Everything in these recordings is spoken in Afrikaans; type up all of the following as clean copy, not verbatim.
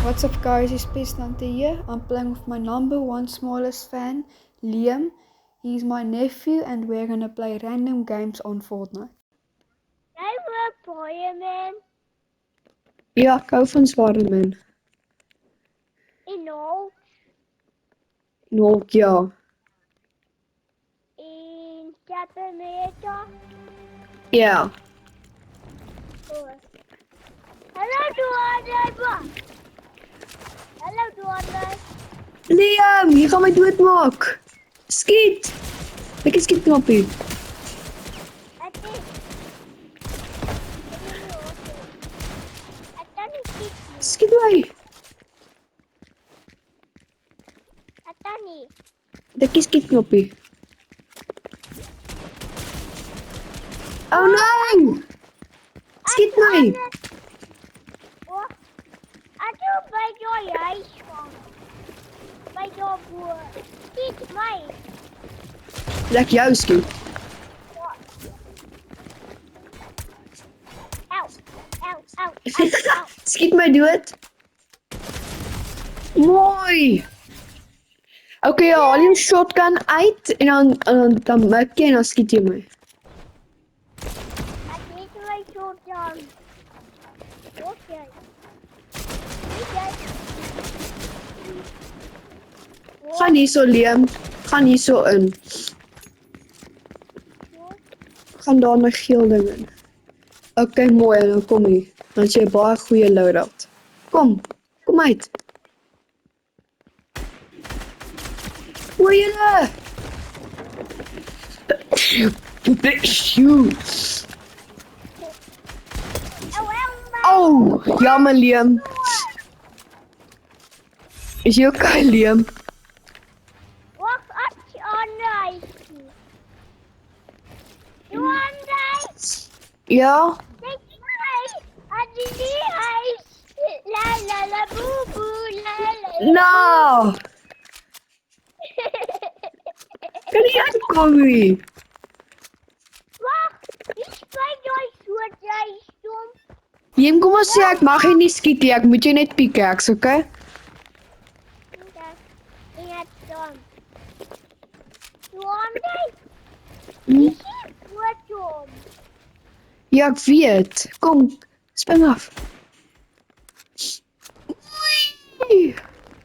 What's up guys, it's Pisnante here. I'm playing with my number one smallest fan, Liam. He's my nephew and we're gonna play random games on Fortnite. Jy wil baie man Ja, ek hou van Spider-Man. en Hulk Nog ja. en Captain America. Ja. Hallo Duane. Hallo Duane. Liam, jy gaan my doodmaak. Skiet. Ek skiet knoppie. Ek is. Ek kan nie skiet nie. Skiet my. Ek kan nie. Ek skiet knoppie. Oh no! Skiet my. Ek wil by jou huis gaan. By jou boer. Skiet my. Ek jou skiet. Au. Skiet my dood. Mooi. Okay, ja, haal jou shotgun uit en dan mik jy en dan skiet jy my. Ek het my shotgun. Okay. Gaan hierso Liam. Gaan hierso in. Gaan daar na geel ding in. Okay, mooi, dan kom hier. Dan het jy 'n baie goeie loadout. Kom uit. Waar julle? Oh, jammer Liam. Is jy okay Liam? Wag, ek aanry. You aanry? Ja? Kyk my. Ek die huis. La boo boo la. Nou, kan jy uitkom hier? Wag, ek spyt jou so jy stom. Liam, kom ons sê ek mag jy nie skiet nie, ek moet jy net pickaxe, okay? Ja, stom. You aanry? Hm? Wat stom? Ja, ek weet. Kom, spring af. Oei.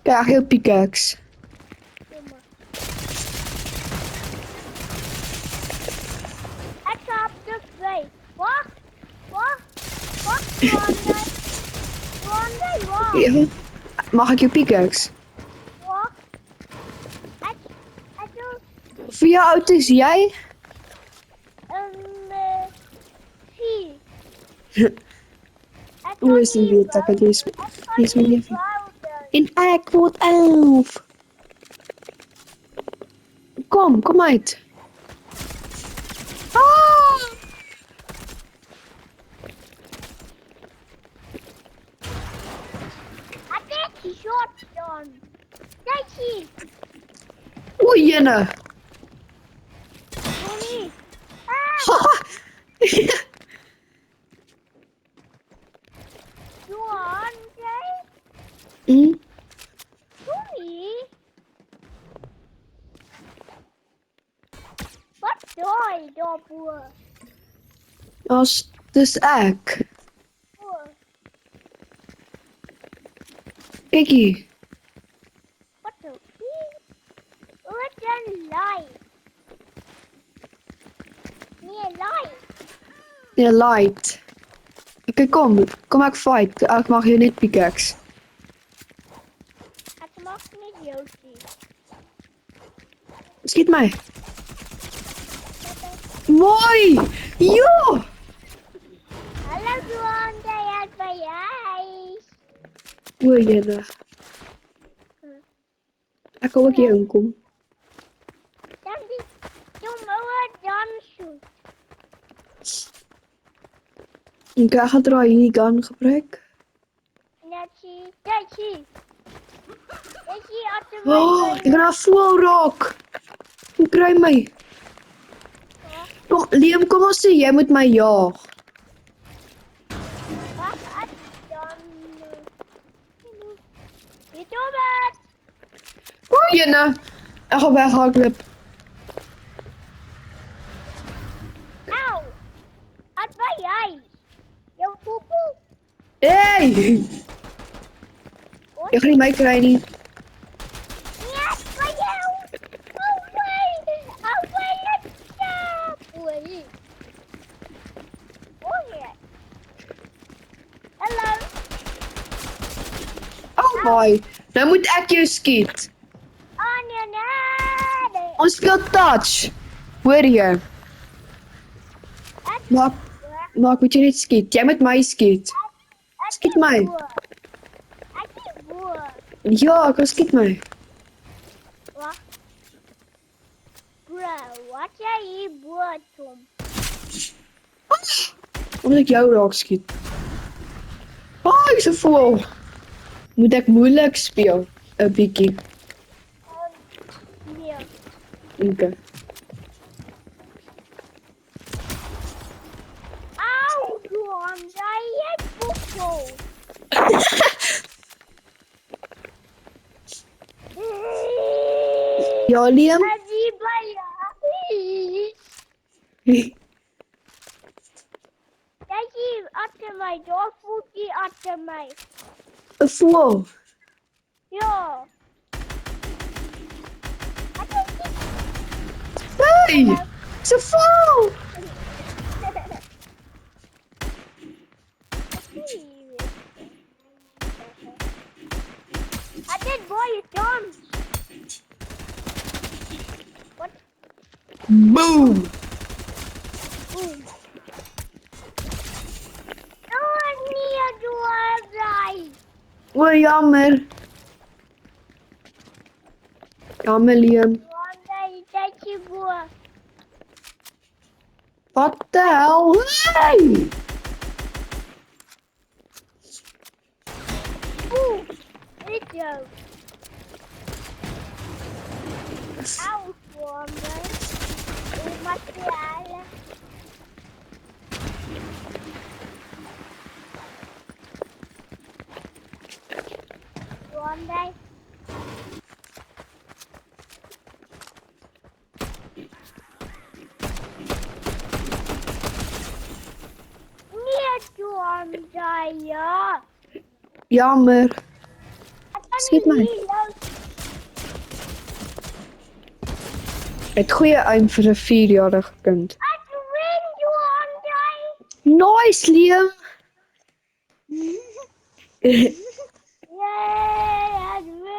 Kijk, heel pickaxe. Ek stap te vry. Wag. Wag. Ja. Mag ek jou pickaxe? Wag. Ek wil Vir jou oud is jy? 4. Hoe is die weet ek, die is my neef. En ek word 11. Kom uit. Ah! Ek het die shotgun. Kyk hier. Oei, jene. Tony. Johan, jy? Hm? Tony. Wat daai daarbo? Dis ek. Oh, Kyk hier. wat nou? Wat 'n lie. Nee, lie. Ja, light. Okay, kom ek fight. Ek mag jou net pickaxe. Ek mag nie jou sien. Skiet my. Mooi! Jo! Hallo Johan, jy het by huis. Oei, jene. Ek kan ook hier inkom. Dan die ouwe dansen. Ek gaan draai hierdie gun gebruik. Netjie, netjie. Netjie, achter Oh, ek gaan haar voel raak. Hoe kry my? Kom, Liam, kom ons sê jy moet my jaag. Wat ek dan... Jy Thomas. Kom jene. Ek gaan weghardloop. Au. Wat by jy? Jou poepie. Hey! Jy gaan nie my kry nie. Ja, by jou. Oh wait, let's stop. Oei. Oei. Hallo. Oh my. Nou moet ek jou skiet. Oh nee. Ons speel touch. Hoor jy? Maar ek moet jy net skiet. Jy moet my skiet. Skiet my. Ek is boer. Ja, ek kan skiet my. Wat? Bro, wat jy hier boer, Tom? Omdat ek jou raak skiet. Ai, so vol. Moet ek moeilik speel? 'n bietjie. Nee. Okay. Au, Tom, jy het boekel. Ja, Liam. Jy by jy achter my, daar voel jy achter my. 'n voël. Ja. Hey! So voël. I did boy, it's gone. What? Boom. Boom. Oh, nee, doe O, jammer. Jammer, Liam. Want jy het jy boer. Wat die hel? Hey! Oeh, dit jou. Au, wonder. Oeh, materiale. Wonder. Nee, wonder, ja. Jammer. Ek kan Skiet my. nie loop. Het goeie aim vir 'n 4-jarige kind. Ek win, wonder. Nice, Liam. Yay, ek win.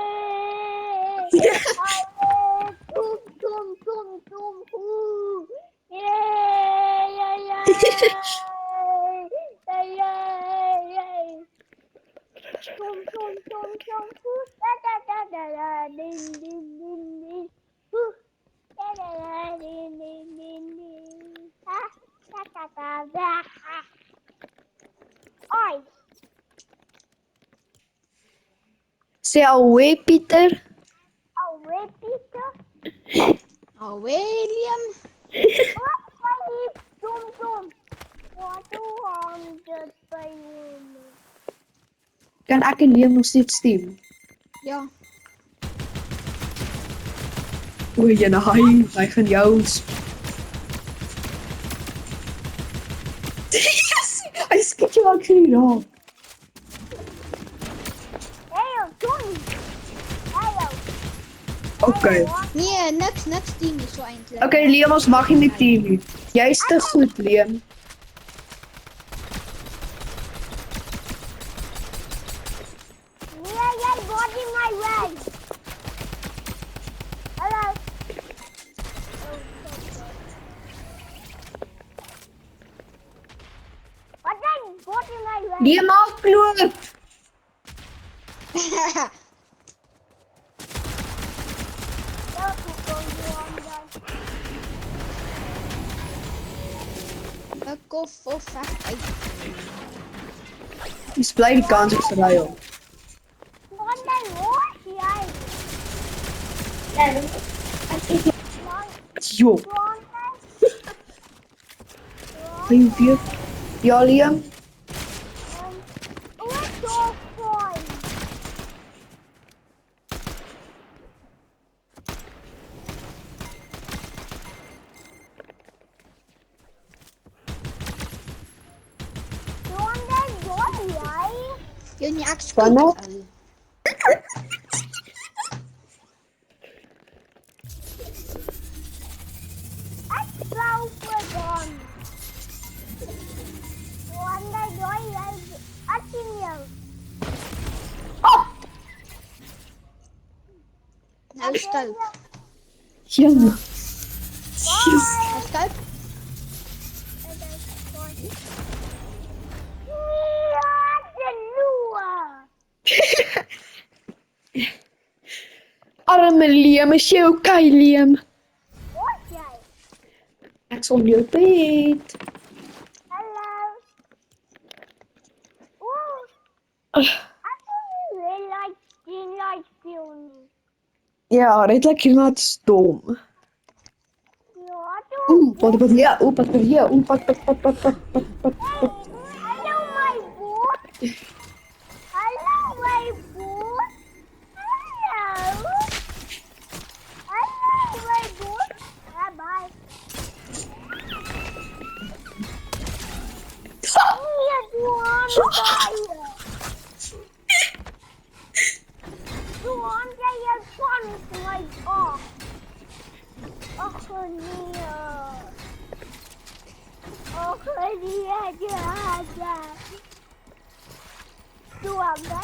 Allee, Tom, oeh. Yay. Tom, oeh. Da, ding. Oeh. Ding. Da. Oi. Sê alweer, Pieter. Alweer, Pieter? William. Wat van die Tom? Wat hang dit by hom? Kan ek en Liam nog steeds team? Ja. O, jene, hy gaan jou Yes! Hy skiet jou ook nie raak. Hey, Tom. Hey, Okay. Nee, niks team is so eintlik. Okay, Liam, ons mag nie met team nie. Jy is te goed, Liam. Nee, jy got in my way. Hallo. Wat dan? Got in my way. Liam, afloop. Ek kof of weg uit. Dis bly die kans is verry om. Wat dan hoor jy? Jo, hy weer. Ja, Liam. Jy nie ek skiet. Wanneer? ou. Ek wou vir dan. Wonder joy ek sien jou. Nou stout. Jong. Nou stout. Ja, die loer. Arme Liam, is jy okay, Liam? Wat jy? Ek's op jou bed. Hallo. Ooh, Ah, ek wil like die light film. Ja, dit lyk net stom. Ja, toe. Wat hier? Wat hier? Wat. Hallo my boy. Hallo my boy. Hallo. Hallo my boy. Bye. Ja, Doan jy jou van my af. Ach nee. Ach nee, ja. Doan jy?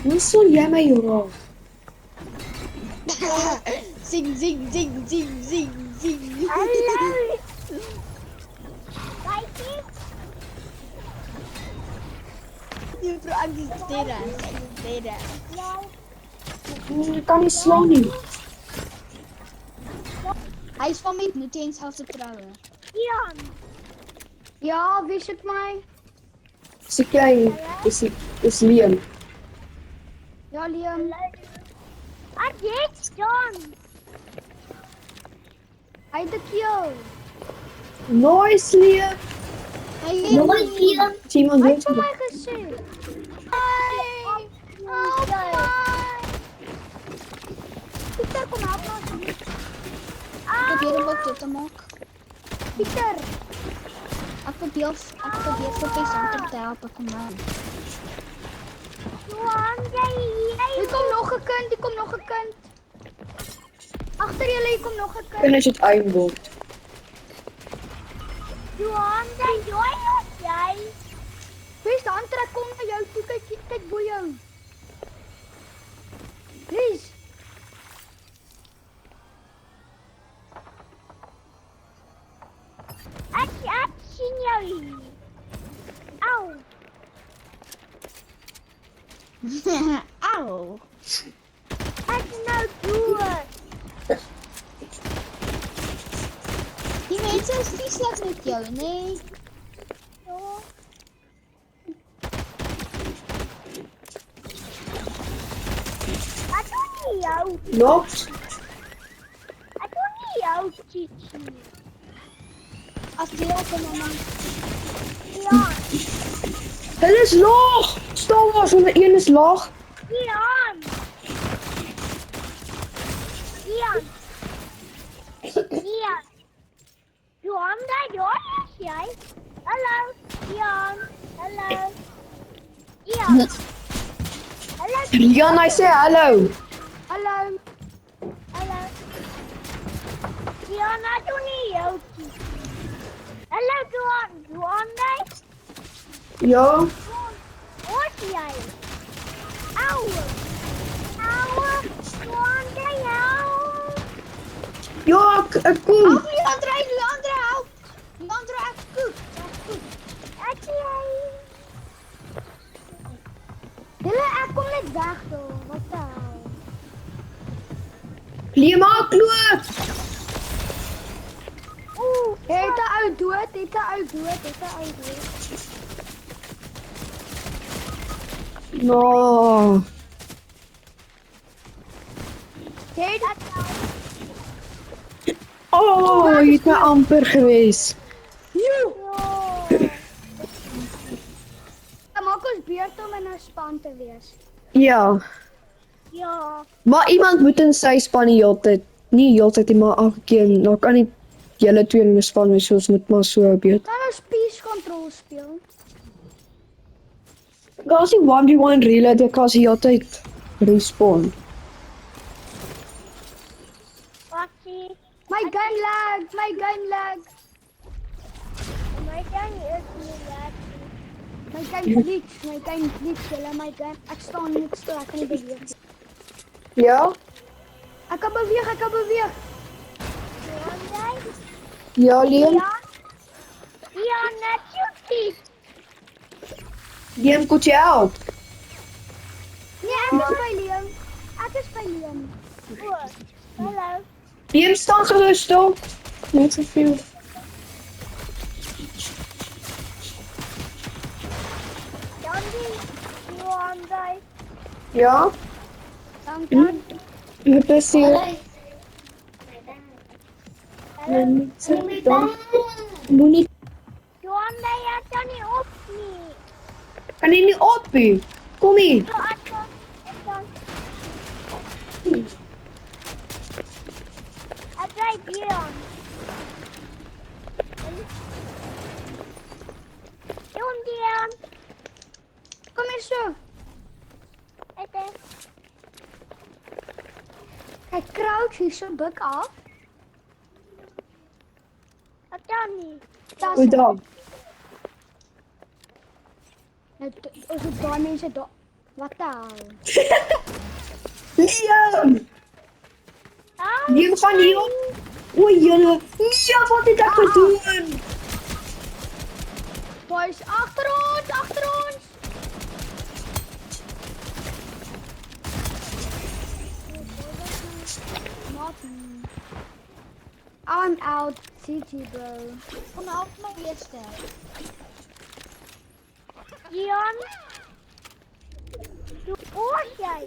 Hoe sal jy my raak? Zing, zing, zing, zing, zing, zing. Hallo. Kykie. Juffrou Agnes Dera. Ek kan nie slaan nie. Hy is van met Nutie en selfvertroue. Ian. Ja, wie soek my? Dis jy, dis Liam. Ja, Liam. Ek het dan. Hy het 'n kill. Nice, Liam. Hy het Iemand Hy weet het vir dit. my gesê. Pieter, kom help my asseblief. probeer om ook toe te maak. Pieter. Ek probeer vir Pesanter te help, kom nou. Doan jy? Hier kom nog 'n kind. Agter julle hier kom nog 'n kind. En as dit uitword. Doan jy? Wie staan trek kom na jou toe kyk bo jou. Please. Ek sien jou hier. Au. Au. Ek nou dood. Die mense is nie slegs met jou, nee. Ja. Ek doen nie jou. Nog? Ek doen nie jou chichi. As jy op en dan Ja. Hulle is laag. Staan waar onder een is laag. Ian. Doan jy? Hallo. Ian. Hallo. Ian. Hallo. Liam, hy sê hallo. Hallo. Hallo. Ian, ek doen nie jou chichi. Hallo Doan jy? Ja. Wat jy? Au. Doan jy? Ja, ek kom. Leandra, help. Leandra, ek koek. Ek jy. Julle ek kom net weg toe. Wat die hel? Liam, maak loop. Ooh, Het 'n ou dood. No. Het Oh, jy het my amper gewees. ja. beurt om in 'n span te wees. Ja. Ja. Maar iemand moet in sy span die hele tyd. Nie heeltyd nie, maar elke keer. Nou kan nie julle twee in 'n span wees, so ons moet maar so beurt. Kan ons peace control speel? Daar's die 1v1 relay, dit kan die hele tyd respawn. Watsie. My gun lag, my gun lag. My gun is nie lekker. My gun glitch, julle my gun. Ek staan net stil, ek kan nie beweeg. Ja? Ek kan beweeg. Ja, Liam? Ja, natuurlijk. Liam, could you help? Nee, ek is by Liam. Goed. Hallo. Liam, staan gerust op. Niet zoveel. Dankie. Johan, Ja? Dankie. Met plezier. Moet niet. Johan, jy kan nie op nie. Kan je niet op, u? Kom hier. So, ek dan. Ek ry Johan. Johan. Kom hier so. Ek Kyk, crouch hier so buk af. kan nie. Goed dan. Ons het daai mense daar. Wat die hel? Liam! Ah, Liam, gaan hier op. Oei, jylle. Ja, wat het ek gedoen? Boys, agter ons. Not me. I'm out, CG bro. Kom help my eerste. Johan. Hoe oor jy?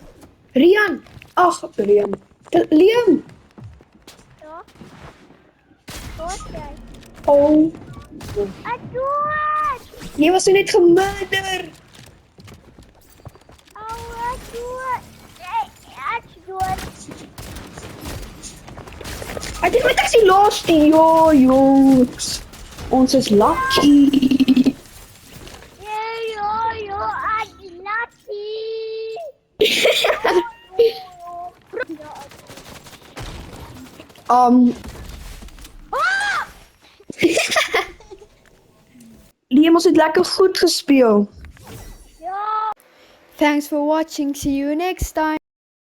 Rian. Ag, Rian. Liam. Ja. Oor jy? Oh. Ek dood. Jy was net gemurder. Ek dood. Ek dood. Ek het met ek die laaste. Jo, jongens. Ons is lucky. Jo, ek lucky. Liam, ons het lekker goed gespeel. Ja. Thanks for watching. See you next time.